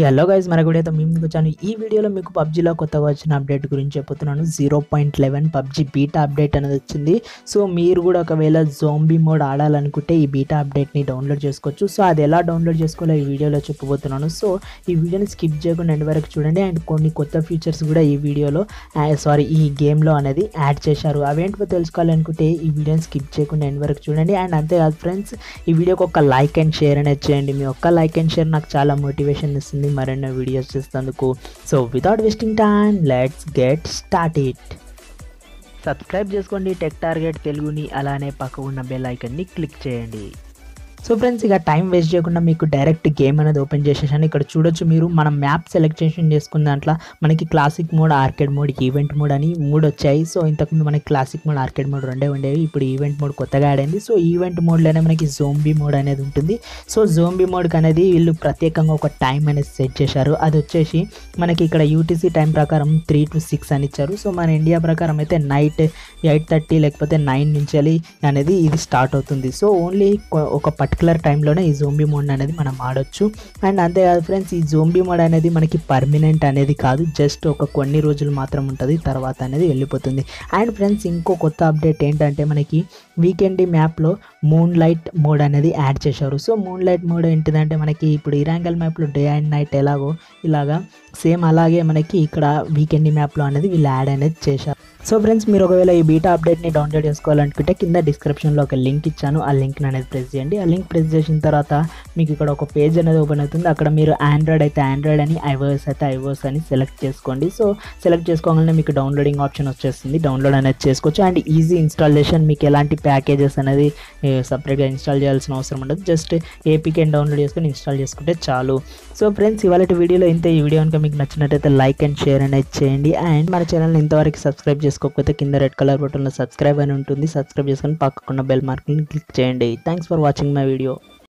Hello guys, మన వీడియోతో మేము ముందుకు వచ్చాను. ఈ వీడియోలో మీకు పబ్జీలో కొత్తగా వచ్చిన అప్డేట్ గురించి చెప్తున్నాను. 0.11 పబ్జీ బీటా అప్డేట్ అనేది వచ్చింది. సో మీరు కూడా ఒకవేళ జోంబీ మోడ్ ఆడాలనుకుంటే ఈ బీటా అప్డేట్ని డౌన్లోడ్ చేసుకోవచ్చు. సో అది ఎలా డౌన్లోడ్ చేసుకోవాలో ఈ వీడియోలో చెప్పబోతున్నాను. సో ఈ వీడియోని స్కిప్ చేయకుండా ఎండ్ వరకు చూడండి. అండ్ కొన్ని కొత్త ఫీచర్స్ కూడా ఈ వీడియోలో ఈ గేమ్లో అనేది యాడ్ చేశారు. అవేంటివో తెలుసుకోవాలనుకుంటే ఈ వీడియోని స్కిప్ చేయకుండా ఎండ్ వరకు చూడండి. అండ్ అంతేకాదు ఫ్రెండ్స్, ఈ వీడియోకి ఒక లైక్ అండ్ షేర్ అనేది చేయండి. మీ ఒక్క లైక్ అండ్ షేర్ నాకు చాలా మోటివేషన్ ఇస్తుంది మరెన్నో వీడియోస్ చేసేందుకు. So without wasting time, let's get started. Subscribe చేసుకోండి టెక్ టార్గెట్ తెలుగుని, అలానే పక్కన ఉన్న బెల్ ఐకాన్ని క్లిక్ చేయండి. సో ఫ్రెండ్స్, ఇక టైం వేస్ట్ చేయకుండా మీకు డైరెక్ట్ గేమ్ అనేది ఓపెన్ చేసేసాను. ఇక్కడ చూడొచ్చు మీరు, మనం మ్యాప్ సెలెక్షన్ చేసుకున్న దాంట్లో మనకి classic mode, arcade mode, event mode అని 3 వచ్చాయి. సో ఇంతకుముందు మనకి క్లాసిక్ మోడ్, ఆర్కేడ్ మోడ్ రెండే ఉండేవి. ఇప్పుడు ఈవెంట్ మోడ్ కొత్తగా యాడ్ అయింది. సో ఈవెంట్ మోడ్లోనే మనకి జోంబీ మోడ్ అనేది ఉంటుంది. సో జోంబీ మోడ్కి అనేది వీళ్ళు ప్రత్యేకంగా ఒక టైం అనేది సెట్ చేశారు. అది వచ్చేసి మనకి ఇక్కడ యూటీసీ టైం ప్రకారం 3 to 6 అని ఇచ్చారు. సో మన ఇండియా ప్రకారం అయితే నైట్ 8:30 లేకపోతే 9 నుంచి అనేది ఇది స్టార్ట్ అవుతుంది. సో ఓన్లీ ఒక పర్టికులర్ టైంలోనే ఈ జోంబీ మోడ్ అనేది మనం ఆడొచ్చు. అండ్ అంతేకాదు ఫ్రెండ్స్, ఈ జోంబీ మోడ్ అనేది మనకి పర్మనెంట్ అనేది కాదు, జస్ట్ కొన్ని రోజులు మాత్రం ఉంటుంది, తర్వాత అనేది వెళ్ళిపోతుంది. అండ్ ఫ్రెండ్స్, ఇంకో కొత్త అప్డేట్ ఏంటంటే మనకి వీకెండ్ మ్యాప్లో మూన్ లైట్ మోడ్ అనేది యాడ్ చేశారు. సో మూన్ లైట్ మోడ్ ఏంటిదంటే మనకి ఇప్పుడు ఇరాంగల్ మ్యాప్లో డే అండ్ నైట్ ఎలాగో ఇలాగా సేమ్ అలాగే మనకి ఇక్కడ వీకెండ్ మ్యాప్లో అనేది వీళ్ళు యాడ్ అనేది చేశారు. సో ఫ్రెండ్స్, మీరు ఒకవేళ ఈ బీటా అప్డేట్ని డౌన్లోడ్ చేసుకోవాలనుకుంటే కింద డిస్క్రిప్షన్లో ఒక లింక్ ఇచ్చాను. ఆ లింక్ని అనేది ప్రెస్ చేయండి. ఆ లింక్ ప్రెస్ చేసిన తర్వాత మీకు ఇక్కడ ఒక పేజ్ అనేది ఓపెన్ అవుతుంది. అక్కడ మీరు ఆండ్రాయిడ్ అయితే ఆండ్రాయిడ్ అని, ఐఓఎస్ అయితే ఐఓఎస్ అని సెలెక్ట్ చేసుకోండి. సో సెలెక్ట్ చేసుకోగానే మీకు డౌన్లోడింగ్ ఆప్షన్ వచ్చేస్తుంది. డౌన్లోడ్ అనేది చేసుకోవచ్చు. అండ్ ఈజీ ఇన్స్టాలేషన్, మీకు ఎలాంటి ప్యాకేజెస్ అనేది సపరేట్గా ఇన్స్టాల్ చేయాల్సిన అవసరం ఉండదు. జస్ట్ ఏపీకేని డౌన్లోడ్ చేసుకొని ఇన్స్టాల్ చేసుకుంటే చాలు. సో ఫ్రెండ్స్, ఇవాళ వీడియోలో ఇంతే. ఈ వీడియో కనుక మీకు నచ్చినట్టయితే లైక్ అండ్ షేర్ అనేది చేయండి. అండ్ మన ఛానల్ని ఇంతవరకు సబ్స్క్రైబ్ చేసుకోకపోతే కింద రెడ్ కలర్ బటన్లో సబ్స్క్రైబ్ అని ఉంటుంది. సబ్స్క్రైబ్ చేసుకొని పక్కకున్న బెల్ మార్క్ని క్లిక్ చేయండి. Thanks for watching my video.